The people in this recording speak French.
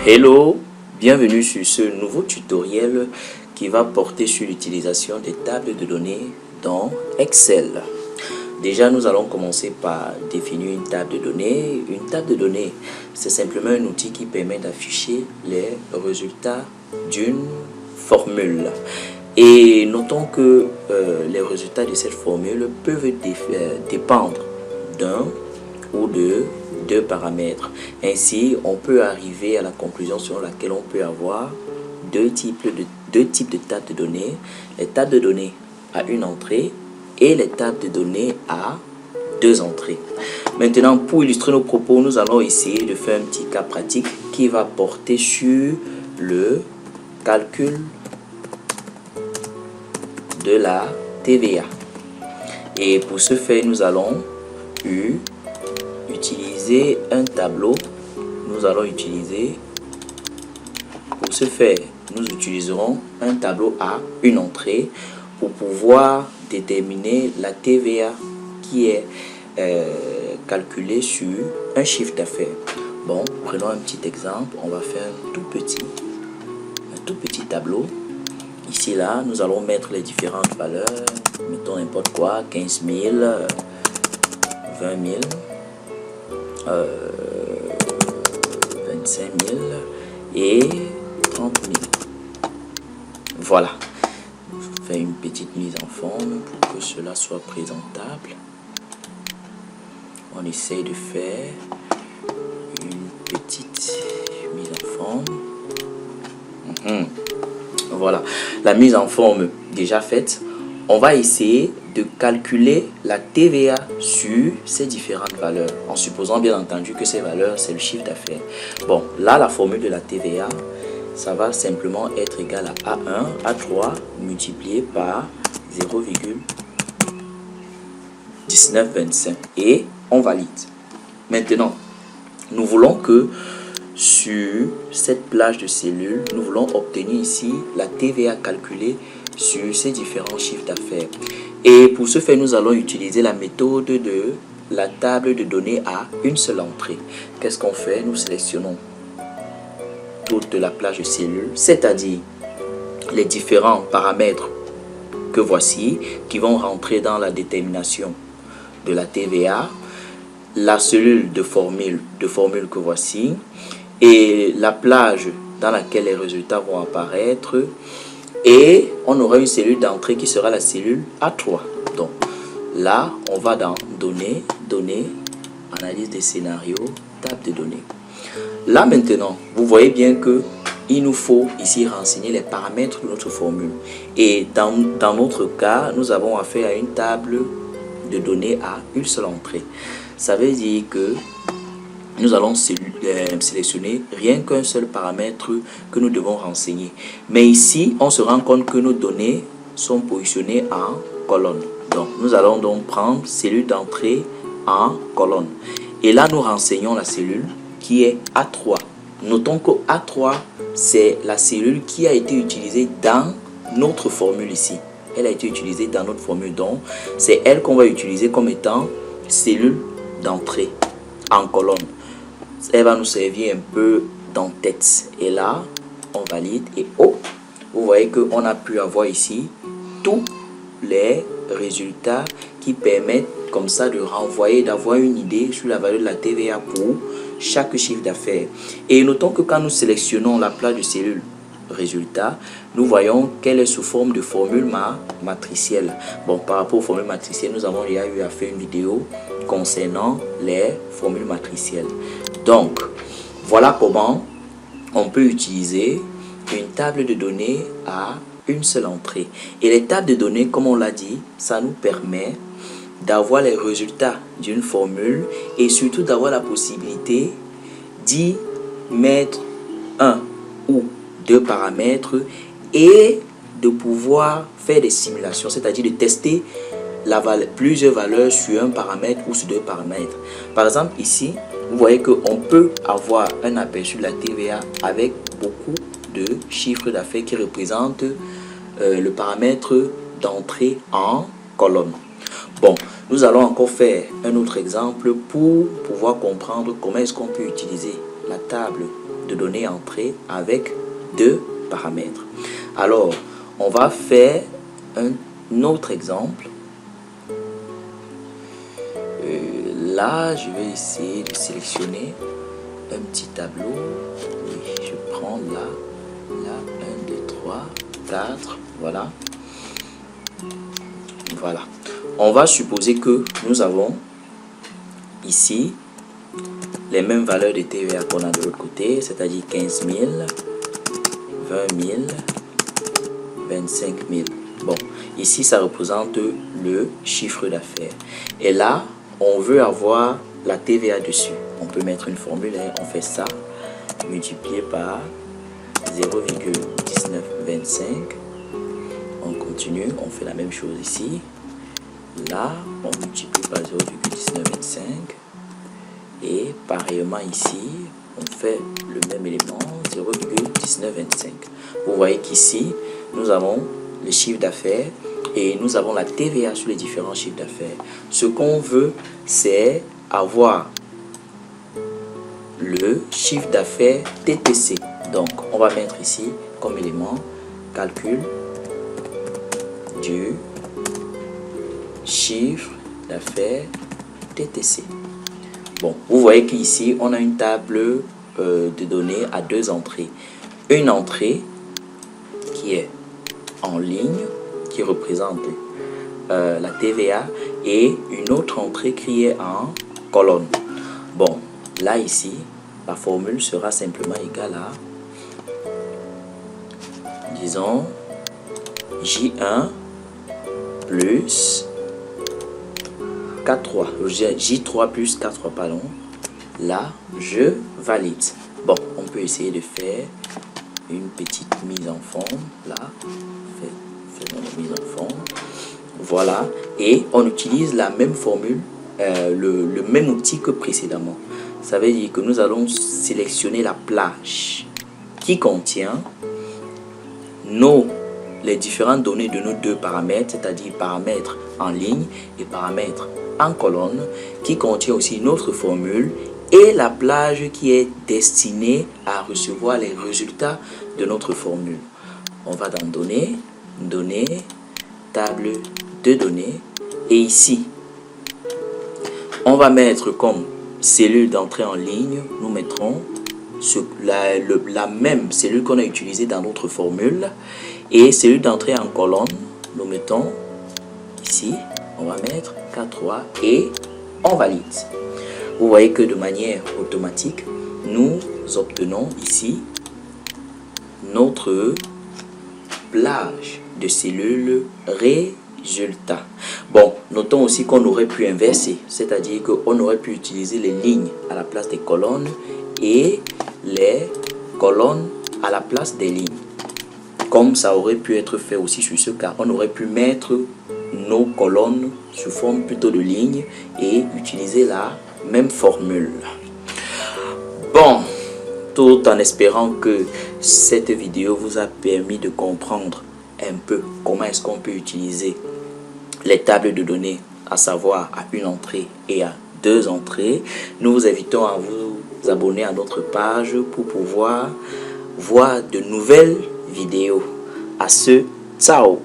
Hello, bienvenue sur ce nouveau tutoriel qui va porter sur l'utilisation des tables de données dans Excel. Déjà, nous allons commencer par définir une table de données. Une table de données, c'est simplement un outil qui permet d'afficher les résultats d'une formule. Et notons que les résultats de cette formule peuvent dépendre d'un ou de deux paramètres. Ainsi, on peut arriver à la conclusion selon laquelle on peut avoir deux types de tables de données. Les tables de données à une entrée et les tables de données à deux entrées. Maintenant, pour illustrer nos propos, nous allons essayer de faire un petit cas pratique qui va porter sur le calcul de la TVA. Et pour ce faire, nous allons utiliser un tableau. Pour ce faire, nous utiliserons un tableau à une entrée pour pouvoir déterminer la TVA qui est calculée sur un chiffre d'affaires. Bon, prenons un petit exemple. On va faire un tout petit tableau. Ici, là, nous allons mettre les différentes valeurs. Mettons n'importe quoi, 15 000, 20 000, 25 000 et 30 000. Voilà. Je fais une petite mise en forme pour que cela soit présentable. On essaye de faire une petite mise en forme. Voilà, la mise en forme déjà faite. On va essayer de calculer la TVA sur ces différentes valeurs, en supposant bien entendu que ces valeurs, c'est le chiffre d'affaires. Bon, là, la formule de la TVA, ça va simplement être égal à A1, A3 multiplié par 0,1925 et on valide. Maintenant, nous voulons que sur cette plage de cellules, nous voulons obtenir ici la TVA calculée sur ces différents chiffres d'affaires. Et pour ce faire, nous allons utiliser la méthode de la table de données à une seule entrée. Qu'est-ce qu'on fait? Nous sélectionnons toute la plage de cellules, c'est-à-dire les différents paramètres que voici, qui vont rentrer dans la détermination de la TVA, la cellule de formule que voici, et la plage dans laquelle les résultats vont apparaître, et on aura une cellule d'entrée qui sera la cellule A3. Donc là, on va dans données, analyse des scénarios, table de données. Là maintenant, vous voyez bien que il nous faut ici renseigner les paramètres de notre formule. Et dans notre cas, nous avons affaire à une table de données à une seule entrée. Ça veut dire que nous allons sélectionner rien qu'un seul paramètre que nous devons renseigner. Mais ici, on se rend compte que nos données sont positionnées en colonne. Donc, nous allons donc prendre cellule d'entrée en colonne. Et là, nous renseignons la cellule qui est A3. Notons que A3, c'est la cellule qui a été utilisée dans notre formule ici. Elle a été utilisée dans notre formule. Donc, c'est elle qu'on va utiliser comme étant cellule d'entrée en colonne. Elle va nous servir un peu d'en-tête. Et là, on valide et oh, vous voyez qu'on a pu avoir ici tous les résultats qui permettent comme ça de renvoyer, d'avoir une idée sur la valeur de la TVA pour chaque chiffre d'affaires. Et notons que quand nous sélectionnons la plage de cellules résultat, nous voyons qu'elle est sous forme de formule matricielle. Bon, par rapport aux formules matricielles, nous avons déjà eu à faire une vidéo concernant les formules matricielles. Donc, voilà comment on peut utiliser une table de données à une seule entrée. Et les tables de données, comme on l'a dit, ça nous permet d'avoir les résultats d'une formule et surtout d'avoir la possibilité d'y mettre un ou deux paramètres et de pouvoir faire des simulations, c'est-à-dire de tester plusieurs valeurs sur un paramètre ou sur deux paramètres. Par exemple, ici, vous voyez qu'on peut avoir un aperçu de la TVA avec beaucoup de chiffres d'affaires qui représentent le paramètre d'entrée en colonne. Bon, nous allons encore faire un autre exemple pour pouvoir comprendre comment est-ce qu'on peut utiliser la table de données entrée avec deux paramètres. Alors, on va faire un autre exemple. Là, je vais essayer de sélectionner un petit tableau. Oui, je prends là, 1, 2, 3, 4, voilà. Voilà. On va supposer que nous avons ici les mêmes valeurs de TVA qu'on a de l'autre côté, c'est-à-dire 15 000, 20 000, 25 000. Bon, ici, ça représente le chiffre d'affaires. Et là, on veut avoir la TVA dessus. On peut mettre une formule, hein, on fait ça, multiplié par 0,1925. On continue, on fait la même chose ici. Là, on multiplie par 0,1925. Et pareillement ici, on fait le même élément, 0,1925. Vous voyez qu'ici, nous avons le chiffre d'affaires et nous avons la TVA sur les différents chiffres d'affaires. Ce qu'on veut, c'est avoir le chiffre d'affaires TTC. Donc, on va mettre ici comme élément calcul du chiffre d'affaires TTC. Bon, vous voyez qu'ici, on a une table de données à deux entrées. Une entrée qui est en ligne, qui représente la TVA, et une autre entrée qui est en colonne. Bon, là ici, la formule sera simplement égale à, disons, J1 plus K3, J3 plus K3, pardon. Là, je valide. Bon, on peut essayer de faire une petite mise en forme. Là, faisons la mise en forme. Voilà. Et on utilise la même formule, le même outil que précédemment. Ça veut dire que nous allons sélectionner la plage qui contient les différentes données de nos deux paramètres, c'est-à-dire paramètres en ligne et paramètres en colonne, qui contient aussi notre formule et la plage qui est destinée à recevoir les résultats de notre formule. On va dans données, table de données, et ici, on va mettre comme cellule d'entrée en ligne, nous mettrons la même cellule qu'on a utilisée dans notre formule, et cellule d'entrée en colonne, nous mettons ici, on va mettre K3 et on valide. Vous voyez que de manière automatique, nous obtenons ici notre plage de cellules résultats. Bon, notons aussi qu'on aurait pu inverser, c'est-à-dire qu'on aurait pu utiliser les lignes à la place des colonnes et les colonnes à la place des lignes. Comme ça aurait pu être fait aussi sur ce cas, on aurait pu mettre nos colonnes sous forme plutôt de lignes et utiliser la même formule. Bon, tout en espérant que cette vidéo vous a permis de comprendre un peu comment est-ce qu'on peut utiliser les tables de données, à savoir à une entrée et à deux entrées. Nous vous invitons à vous abonner à notre page pour pouvoir voir de nouvelles vidéos. À ce, ciao!